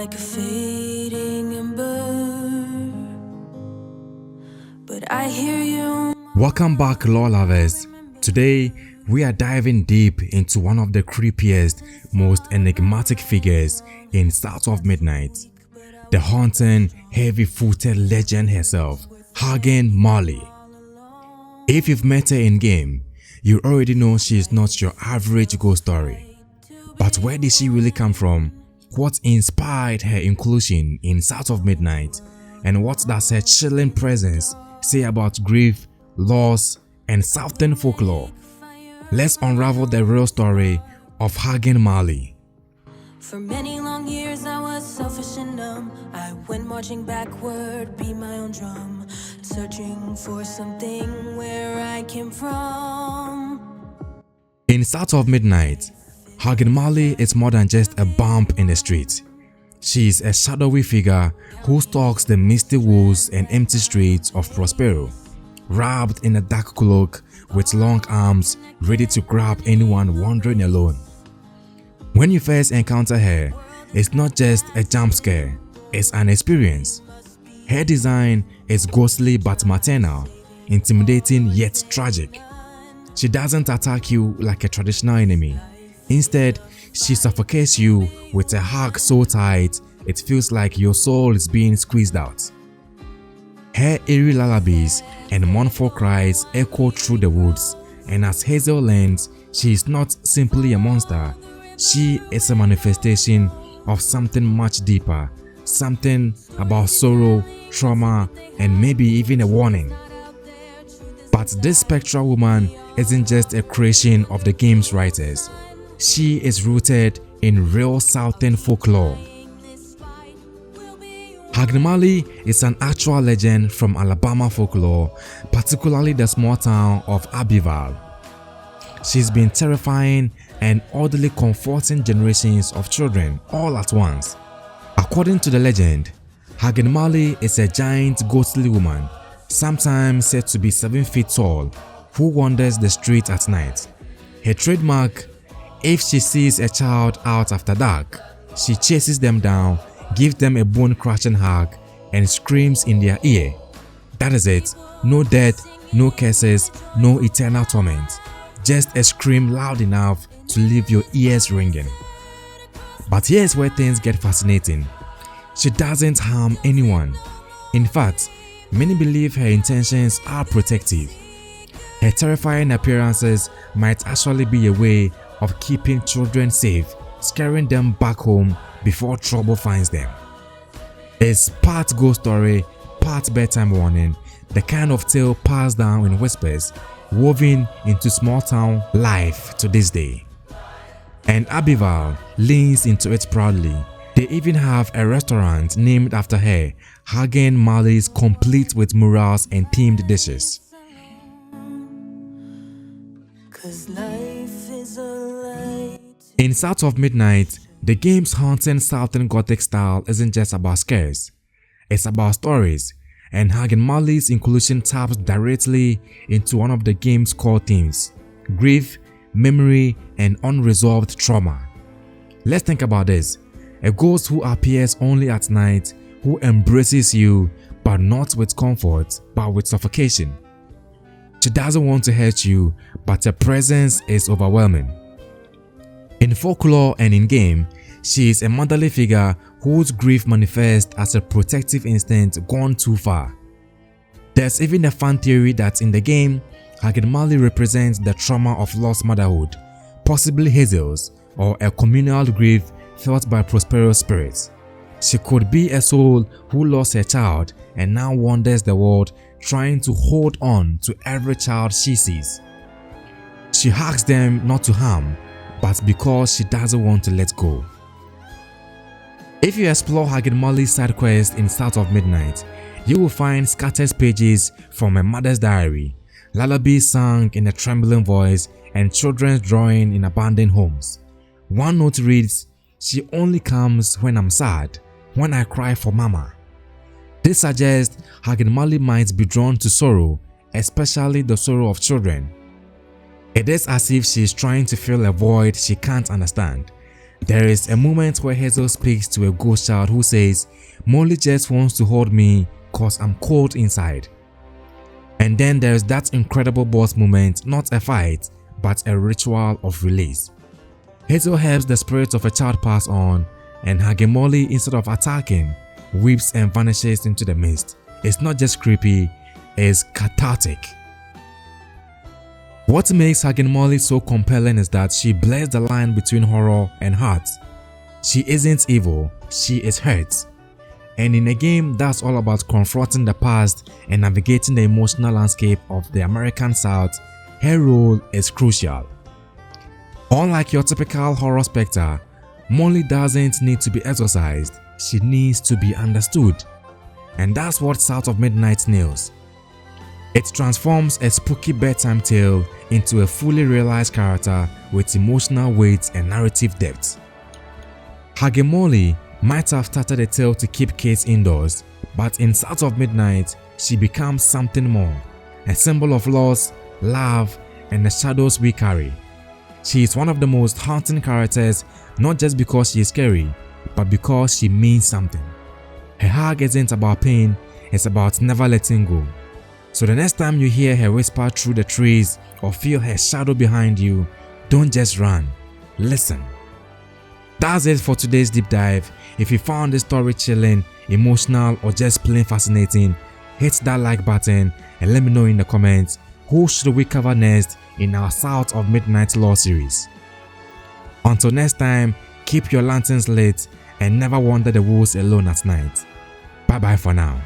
Like a fading ember, but I hear you. Welcome back, lore lovers. Today we are diving deep into one of the creepiest, most enigmatic figures in South of Midnight, the haunting, heavy-footed legend herself, Huggin Molly. If you've met her in game, you already know she is not your average ghost story. But where did she really come from? What inspired her inclusion in South of Midnight, and what does her chilling presence say about grief, loss, and Southern folklore? Let's unravel the real story of Huggin Molly. For many long years I was selfish and numb. I went marching backward, beat my own drum, searching for something where I came from. In South of Midnight, Huggin Molly is more than just a bump in the street. She is a shadowy figure who stalks the misty woods and empty streets of Prospero, wrapped in a dark cloak with long arms ready to grab anyone wandering alone. When you first encounter her, it's not just a jump scare, it's an experience. Her design is ghostly but maternal, intimidating yet tragic. She doesn't attack you like a traditional enemy. Instead, she suffocates you with a hug so tight it feels like your soul is being squeezed out. Her eerie lullabies and mournful cries echo through the woods, and as Hazel learns, she is not simply a monster, she is a manifestation of something much deeper, something about sorrow, trauma, and maybe even a warning. But this spectral woman isn't just a creation of the game's writers. She is rooted in real Southern folklore. Huggin Molly is an actual legend from Alabama folklore, particularly the small town of Abbeville. She's been terrifying and oddly comforting generations of children all at once. According to the legend, Huggin Molly is a giant ghostly woman, sometimes said to be 7 feet tall, who wanders the street at night. Her trademark: if she sees a child out after dark, she chases them down, gives them a bone-crushing hug, and screams in their ear. That is it. No death, no curses, no eternal torment. Just a scream loud enough to leave your ears ringing. But here's where things get fascinating. She doesn't harm anyone. In fact, many believe her intentions are protective. Her terrifying appearances might actually be a way of keeping children safe, scaring them back home before trouble finds them. It's part ghost story, part bedtime warning, the kind of tale passed down in whispers, woven into small town life to this day. And Abbeville leans into it proudly. They even have a restaurant named after her, Huggin Molly's, complete with murals and themed dishes. 'Cause life is a light. In South of Midnight, the game's haunting Southern Gothic style isn't just about scares, it's about stories, and Huggin Molly's inclusion taps directly into one of the game's core themes: grief, memory, and unresolved trauma. Let's think about this: a ghost who appears only at night, who embraces you, but not with comfort, but with suffocation. She doesn't want to hurt you, but her presence is overwhelming. In folklore and in game, she is a motherly figure whose grief manifests as a protective instinct gone too far. There's even a fan theory that in the game, Huggin Molly represents the trauma of lost motherhood, possibly Hazel's, or a communal grief felt by Prospero's spirits. She could be a soul who lost her child and now wanders the world trying to hold on to every child she sees. She hugs them not to harm, but because she doesn't want to let go. If you explore Huggin Molly's side quest in South of Midnight, you will find scattered pages from a mother's diary, lullabies sung in a trembling voice, and children's drawing in abandoned homes. One note reads, "She only comes when I'm sad, when I cry for mama." This suggests Huggin Molly might be drawn to sorrow, especially the sorrow of children. It is as if she is trying to fill a void she can't understand, There is a moment where Hazel speaks to a ghost child who says, "Molly just wants to hold me cause I'm cold inside." And then there's that incredible boss moment, not a fight, but a ritual of release. Hazel helps the spirit of a child pass on, and Huggin Molly, instead of attacking, weeps and vanishes into the mist. It's not just creepy, it's cathartic. What makes Huggin Molly so compelling is that she blurs the line between horror and heart. She isn't evil, she is hurt. And in a game that's all about confronting the past and navigating the emotional landscape of the American South, her role is crucial. Unlike your typical horror spectre, Molly doesn't need to be exorcised, she needs to be understood. And that's what South of Midnight nails. It transforms a spooky bedtime tale into a fully realized character with emotional weight and narrative depth. Huggin Molly might have started a tale to keep kids indoors, but in South of Midnight, she becomes something more, a symbol of loss, love, and the shadows we carry. She is one of the most haunting characters, not just because she is scary, but because she means something. Her hug isn't about pain, it's about never letting go. So the next time you hear her whisper through the trees or feel her shadow behind you, don't just run, listen. That's it for today's deep dive. If you found this story chilling, emotional, or just plain fascinating, hit that like button and let me know in the comments who should we cover next in our South of Midnight lore series. Until next time, keep your lanterns lit and never wander the woods alone at night. Bye bye for now.